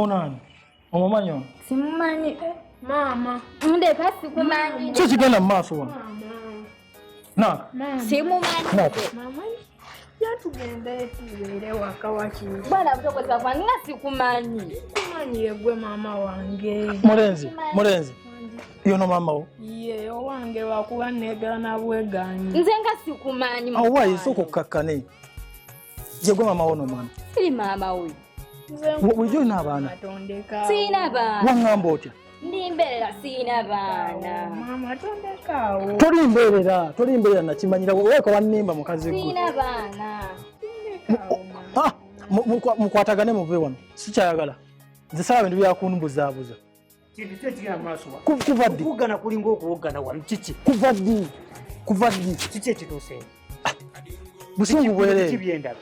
Onani. Omumanyo. Simumanyi. Mama. Ndeka sikumanyi. Kyo kigenda mu maaso wano. Na. Simumanyi. Mama. Yatugenda etubeere waka wakiri. Bwana butokoza kwa nga sikumanyi. Kumanyi yegwe mama wange. Mulenzi. Yono mama wo. Ye owange wakuba negana bweganyi. Nze nga sikumanyi. Awa isoko kakkane. Yegwe mama wo no mwana. Si mama we. Wijo ina abaana. Sina baana. Wangamba otya? Ndimbeerera sina baana. Mama tondekaawo. Tolimbeerera nakimanyira weeka wannimba mukazi gwe. Sina baana. Mukwatagane muve wano. Sikyayagala. Nze saba bintu byakunbuzaabuza. Kintu kyekigenda maaso wa. Kuva ddi? Okugana kulinga okuwogana wano kiki? Kuva ddi? Kiki ekituuse? Busungu bwereere. Kibyendaba.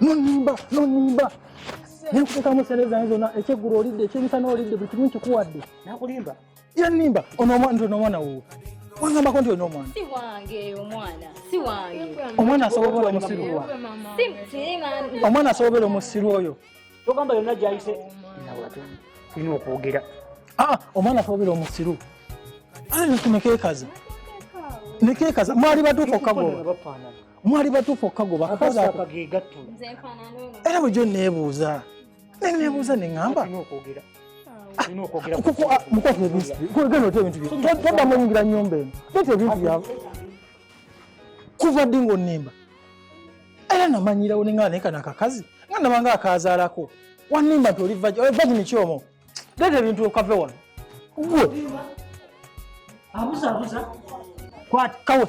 Nonimba. Nekutekamu sereza zonna ekyeggulo olidde ekyemisana olidde buli kimu kikuwadde. Nakulimba? Yannimba omwana wo. Wangambako nti olina omwana. Si wange omwana. Si wange. Omwana asobobera omusiru wa. Omwana asobobera omusiru oyo. Togamba yonna gyayise. Tulina okwogera. Omwana asobobera omusiru. Nekeekaza. Mwali batuufu okkagoba. Akazi akageegattula. Era bwe gyo neebuuza neŋŋamba. Tulina okwogera. Mukwate ebintu genda otya ebintu bye. Toddamu oyingira nnyumba eno. Totya ebintu byawe. Kuva ddi ng'onnimba. Era namanyirawo neŋŋaba naye kano akakazi nga nabanga akaazaalako. Wannimba nti oli vagini kyomo. Leeta ebintu okave wano. Gwe. Abuza. Kwata kawe.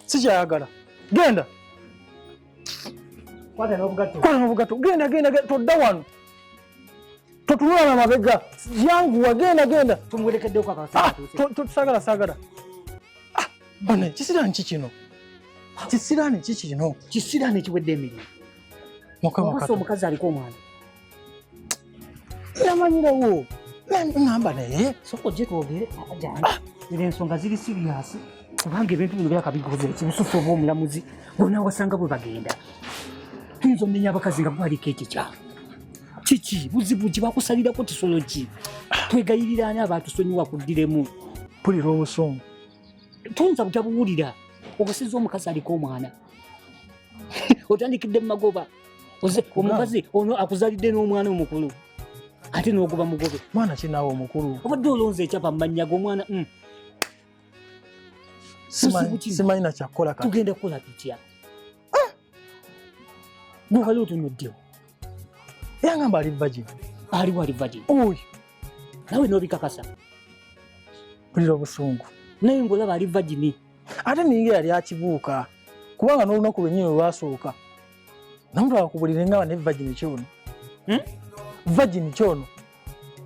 Sikyayagala. Genda. Kwata n'obugatto. Genda. Todda wano. Totunula na mabega. Yanguwa genda. Tumuwerekeddeko akasa. Sagala. Bane, kisiraani ki kino? Kisiraani ekiwedde emirimu. Mukama Kato. Omukazi aliko omwana. Namanyirawo. Ngamba naye. Soko gye twogere. Era ensonga ziri siriyasi. Kubanga ebintu bino byakabigoze ekibisufu oba omulamuzi bonna wasanga bwe bagenda. Tuyinza omenya abakazi nga baliko ekikya. Kiki buzibu ki bakusalirako kisolo ki? Twegayirira ani abatusonyiwa kuddiremu. Pulira obusungu. Tuyinza butabuwulira. Obusiza omukazi aliko omwana. Otandikidde mu magoba. Omukazi ono akuzalidde n'omwana omukulu. Ate n'ogoba mugobe. Mwana kinaawe omukulu. Obadde olonze ekyapa mu mannya g'omwana. Simanyi na kyakukola kati. Tugenda kukola tutya? Gwe wali otunuddewo. Yangamba ali vagin. Aliwo ali vagin. Oyo. Nawe n'obikakasa. Pulira obusungu. Naye ng'olaba ali vagini. Ate ninga yali akibuuka. Kubanga n'olunaku lwennyini olwasooka. Namutwala ku buliri ngaba ne vagin kyono. Vagin kyono.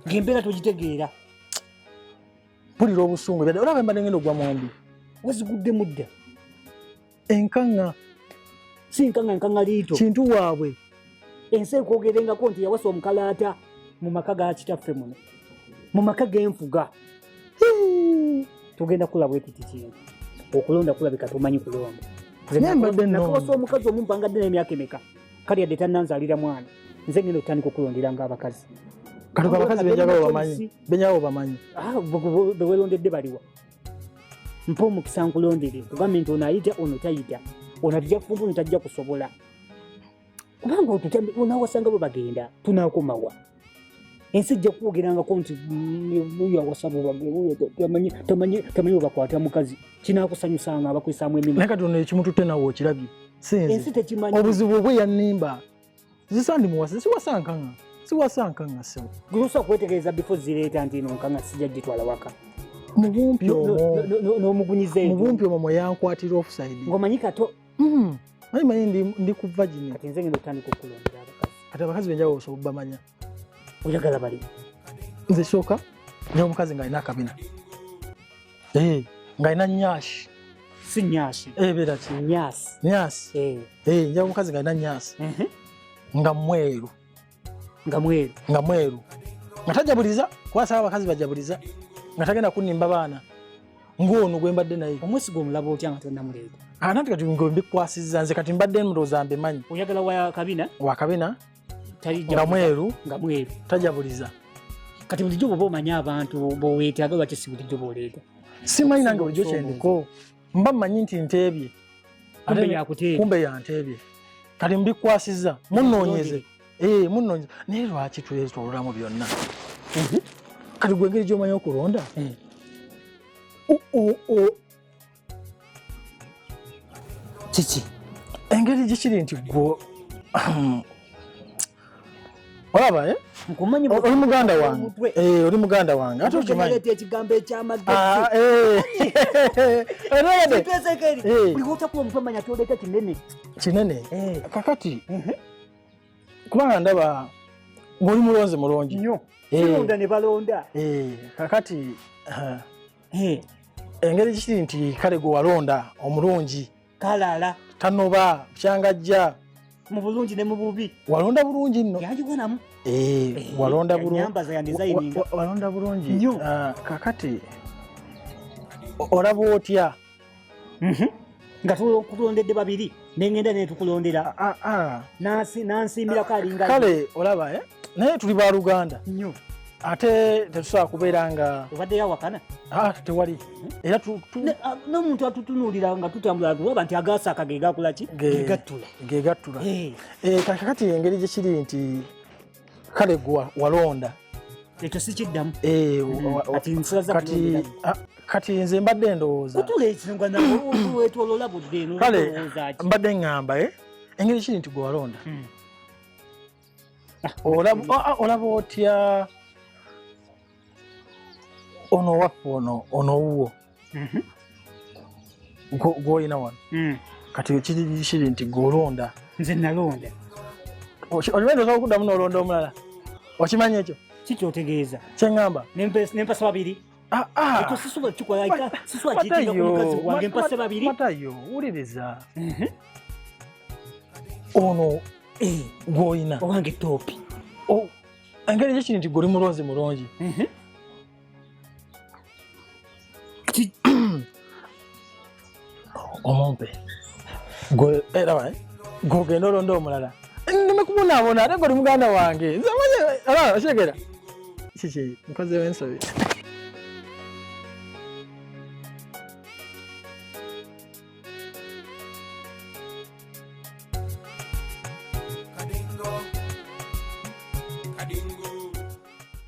Ng'embeera togitegeera. Pulira obusungu. Olaba mbadde ngenda ogwa mwambi. Wazigudde mudda. Enkanga. Si nkanga liito. Kintu waabwe. Ensi ekwogerengako nti yawasa omukalaata mu maka ga kitaffe muno. Mu maka g'enfuga. Tugenda kulaba ekiti kintu. Okulonda kulabika tomanyi kulonda. Nakawasa omukazi omumpangadde n'emyaka emeka. Kali yadde tannanzaalira mwana. Nze ngenda otandika okulondera ng'abakazi. Kati abakazi benjagala bamanyi. Bwe weerondedde baliwa. Mpa omukisa nkulondere kugambe nti ono ayita ono tayita ono atujja kufumba ono tajja kusobola kubanga onaawasanga bwe bagenda tunaakomawa ensi ejja kwogerangako nti uyo awasa tamanyi bwe bakwata mukazi kinaakusanyusanga abakwesaamu emirimu naye kati ono ekimututte nawe okirabye ensi tekimanyi obuzibu bwe yannimba zisandimuwasa siwasankanga sebo gusobola kwetegereza bifo zireeta nti eno nkanga sijja gitwala waka mubumpi omwo mwe yankwatira offside ng'omanyi kato manyi ndi ku vagin kati nze ngenda otandika okulondera abakazi kati abakazi benjawulo osobola bamanya oyagala bali nze sooka nja omukazi ng'alina akabina ng'alina nyashi si nyashi beera ki nyasi nja omukazi ng'alina nyasi nga mweru nga tajabuliza kwasaba abakazi bajabuliza nga tagenda kunimba baana ng'ono gwe mbadde naye omwesiga omulaba otya nga tonnamuleeta nanti kati ngo mbikwasizza nze kati mbadde ndowooza mbimanyi oyagala wa kabina nga mweru tajabuliza. Kati bulijjo bwoba omanya abantu boweetaaga lwaki si bulijjo bwoleeta? Simanyi nange bulijjo kyendiko. Mba mmanyi nti nteebye. Kumbe yanteebye. Kati mbikwasiza munnoonyeze. Munnoonyeze. Naye lwaki twetololamu byonna? Kati gwe engeri gy'omanyi okulonda? Kiki? Engeri gikiri nti gwe olaba nkumanyi oli muganda wange. Oli muganda wange. Ate okimanyi ekigambo ekyamagezi. Buli lwotakuba omutwe amanya tyoleeta kinene. Kakati kubanga ndaba ng'oli mulonzi mulungi nnyo. Silonda ne balonda. Kakati engeri gikiri nti kale gwe walonda omulungi kalala tanoba kyangajja mu bulungi ne mu bubi. Walonda bulungi nno. Yanjibonamu. Walonda bulungi. Nyambaza ya designing. Walonda bulungi. Kakati olaba otya? Nga tukulondedde babiri nengenda ne tukulondera. Nansiimira kalinga. Kale olaba naye tuli ba Luganda. Nnyo. Ate tetusobola kubeera nga obadde yawakana. Tewali. Era n'omuntu atutunuulira nga tutambula tulaba nti agaasaka ge gakula ki? Gegattula. Kakati engeri gye kiri nti kale gwe walonda. Ekyo si kiddamu. Kati nze mbadde ndowooza. Wetolola budde eno. Kale mbadde ngamba engeri kiri nti gwe walonda. Olaba otya ono waffe ono wuwo gw'olina wano. Kati kiri nti gw'olonda. Nze nalonda. Okimanyi osobola okuddamu n'olonda omulala? Okimanyi ekyo? Kikyotegeeza. Kyeŋŋamba? Nempasa babiri. Ekyo sisobola kikola. Sisobola kiitinga ku mukazi wange mpase babiri. Matayo wuliriza. Ono gw'olina. Owange toopi. Engeri gye kiri nti gw'oli mulonzi mulungi. Omumpe gw'eraba gw'ogenda olonda omulala. Ndeme kubonaabona ate gw'oli muganda wange. Okyegera kiki nkozeewo ensobi.